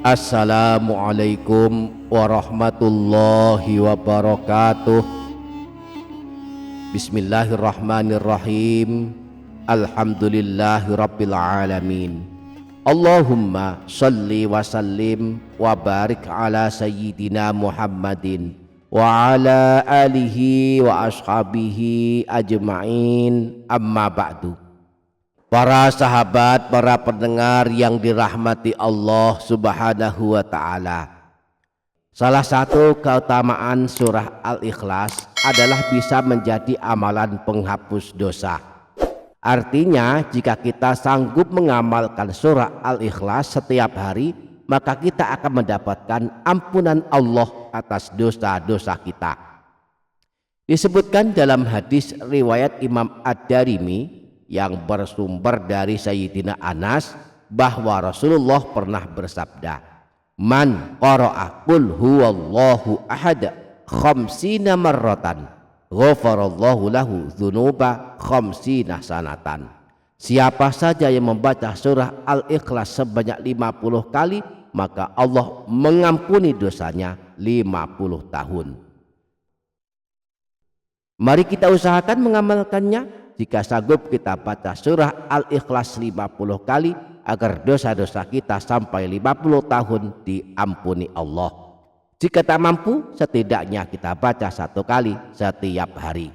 Assalamualaikum warahmatullahi wabarakatuh. Bismillahirrahmanirrahim. Alhamdulillahi rabbil alamin. Allahumma salli wa sallim wa barik ala sayyidina Muhammadin wa ala alihi wa ashabihi ajma'in, amma ba'du. Para sahabat, para pendengar yang dirahmati Allah Subhanahu wa ta'ala, salah satu keutamaan surah Al-Ikhlas adalah bisa menjadi amalan penghapus dosa. Artinya, jika kita sanggup mengamalkan surah Al-Ikhlas setiap hari, maka kita akan mendapatkan ampunan Allah atas dosa-dosa kita. Disebutkan dalam hadis riwayat Imam Ad-Darimi yang bersumber dari Sayyidina Anas bahwa Rasulullah pernah bersabda, "Man qara'a qul huwallahu ahad khamsina marratan ghafarallahu lahu dzunuba khamsina sanatan." Siapa saja yang membaca surah Al-Ikhlas sebanyak 50 kali, maka Allah mengampuni dosanya 50 tahun. Mari kita usahakan mengamalkannya. Jika sanggup, kita baca surah Al-Ikhlas 50 kali agar dosa-dosa kita sampai 50 tahun diampuni Allah. Jika tak mampu, setidaknya kita baca 1 kali setiap hari.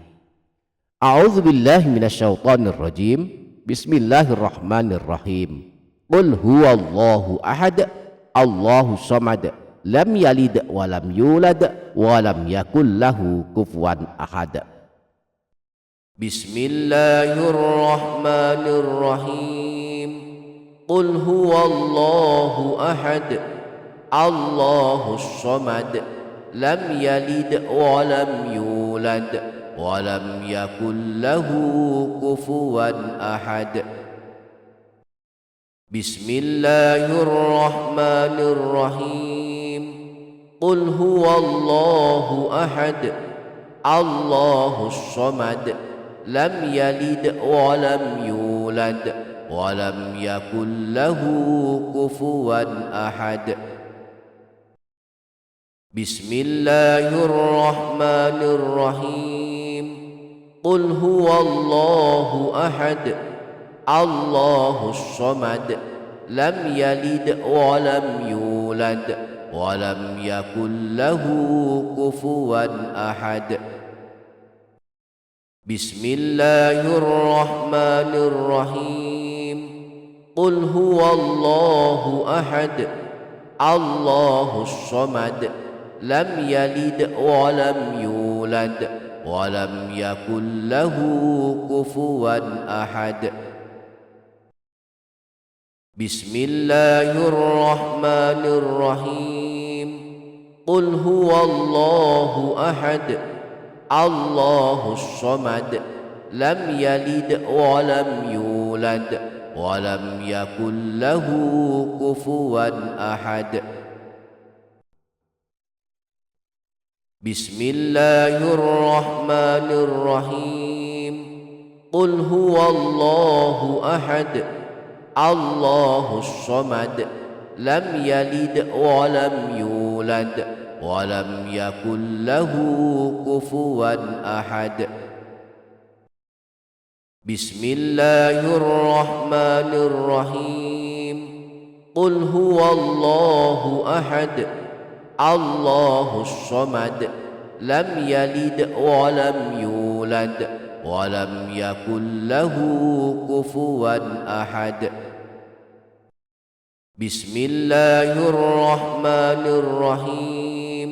A'udzubillahi minasyaitonirrajim. Bismillahirrahmanirrahim. Qul huwallahu ahad, Allahu samad, lam yalid wa lam yulad wa lam yakul lahu kufuwan ahad. Bismillahirrahmanirrahim. Qul huwallahu ahad, Allahus samad, lam yalid wa lam yulad wa lam yakul lahu kufuwan ahad. Bismillahirrahmanirrahim. Qul huwallahu ahad, Allahus samad, lam yalid wa lam yulad wa lam yakul lahu kufuwan ahad. Bismillahirrahmanirrahim. Qul huwallahu ahad, Allahus samad, lam yalid wa lam yulad wa lam yakul lahu kufuwan ahad. Bismillahirrahmanirrahim. Qul huwallahu ahad, Allahus samad, lam yalid wa lam yulad wa lam yakul lahu kufuwan ahad. Bismillahirrahmanirrahim. Qul huwallahu ahad, Allahus samad, lam yalid wa lam yulad wa lam yakul lahu kufuwan ahad. Bismillahirrahmanirrahim. Qul huwallahu ahad, Allahus samad, lam yalid wa lam yulad wa lam yakul lahu kufuwan ahad. Bismillahirrahmanirrahim. Qul huwallahu ahad, Allahus samad, lam yalid wa lam yulad wa lam yakul lahu kufuwan ahad. Bismillahirrahmanirrahim.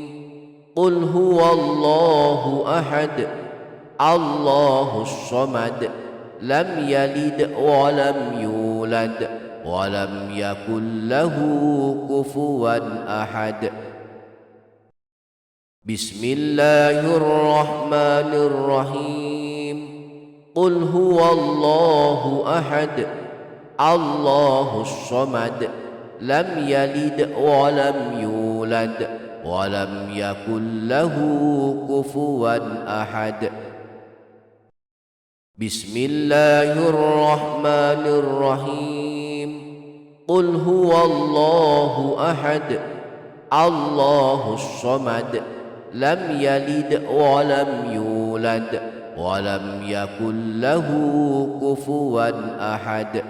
Qul huwallahu ahad, Allahus samad, lam yalid wa lam yulad wa lam yakul lahu kufuwan ahad. Bismillahirrahmanirrahim. Qul huwallahu ahad, Allahus samad, lam yalid wa lam yulad wa lam yakul lahu kufuwan ahad. Bismillahirrahmanirrahim. قل هو الله أحد الله الصمد لم يلد ولم يولد ولم يكن له كفوا أحد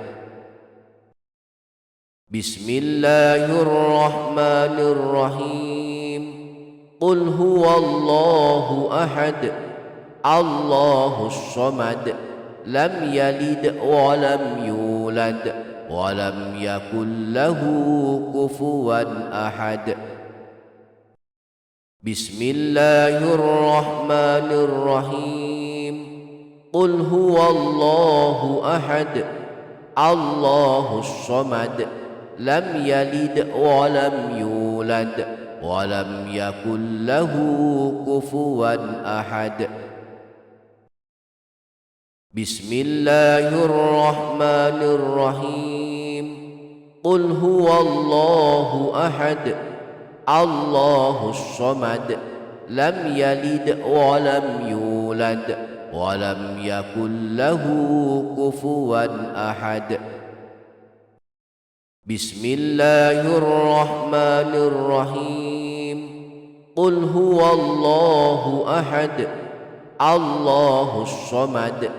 بسم الله الرحمن الرحيم قل هو الله أحد الله الصمد لم يلد ولم يولد ولم يكن له كفوا أحد بسم الله الرحمن الرحيم قل هو الله أحد الله الصمد لم يلد ولم يولد ولم يكن له كفوا أحد بسم الله الرحمن الرحيم قل هو الله أحد الله الصمد لم يلد ولم يولد ولم يكن له كفوا أحد بسم الله الرحمن الرحيم قل هو الله أحد الله الصمد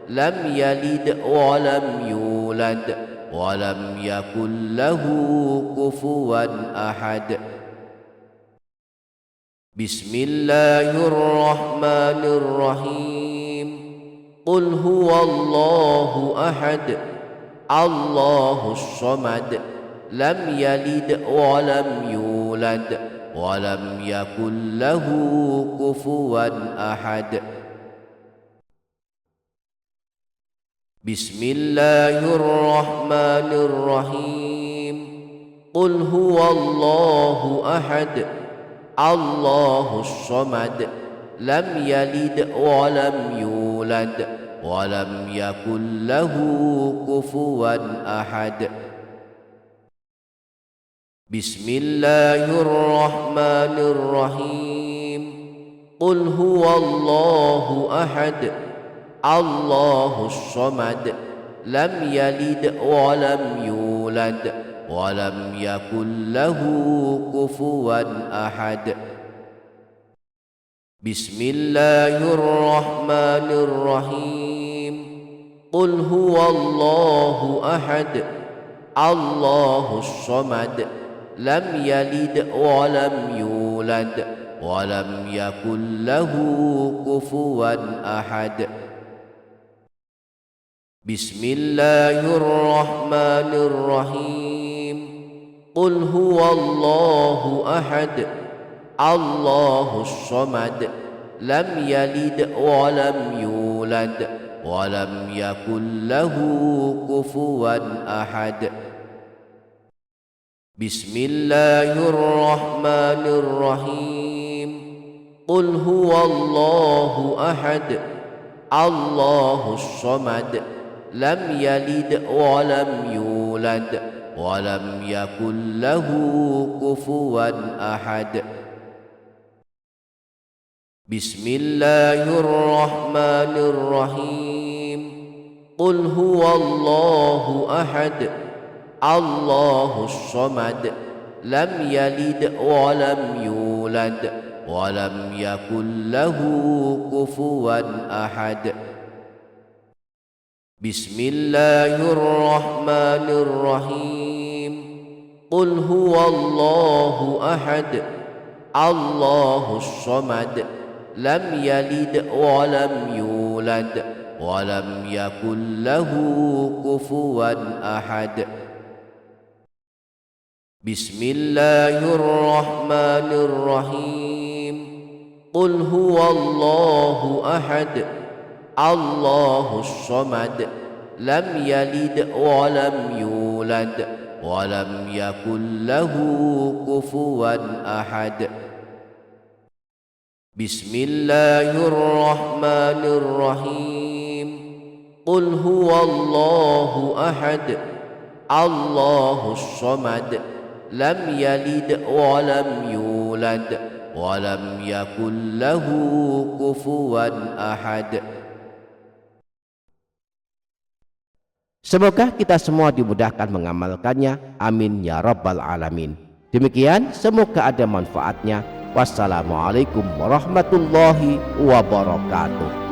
لم يلد ولم يولد ولم يكن له كفوا أحد بسم الله الرحمن الرحيم قل هو الله أحد الله الصمد لم يلد ولم يولد ولم يكن له كفوا أحد بسم الله الرحمن الرحيم قل هو الله أحد الله الصمد لم يلد ولم يولد ولم يكن له كفوا أحد بسم الله الرحمن الرحيم قل هو الله أحد الله الصمد لم يلد ولم يولد ولم يكن له كفوا أحد بسم الله الرحمن الرحيم قل هو الله أحد الله الصمد لم يلد ولم يولد ولم يكن له كفوا أحد بسم الله الرحمن الرحيم قل هو الله أحد الله الصمد لم يلد ولم يولد ولم يكن له كفوا أحد بسم الله الرحمن الرحيم قل هو الله أحد الله الصمد لم يلد ولم يولد ولم يكن له كفوا أحد بسم الله الرحمن الرحيم قل هو الله أحد الله الصمد لم يلد ولم يولد ولم يكن له كفوا أحد بسم الله الرحمن الرحيم قل هو الله أحد الله الصمد لم يلد ولم يولد ولم يكن له كفوا أحد بسم الله الرحمن الرحيم قل هو الله أحد الله الصمد لم يلد ولم يولد ولم يكن له كفوا أحد بسم الله الرحمن الرحيم قل هو الله أحد الله الصمد لم يلد ولم يولد ولم يكن له كفوا أحد Semoga kita semua dimudahkan mengamalkannya. Amin ya rabbal alamin. Demikian, semoga ada manfaatnya. Wassalamualaikum warahmatullahi wabarakatuh.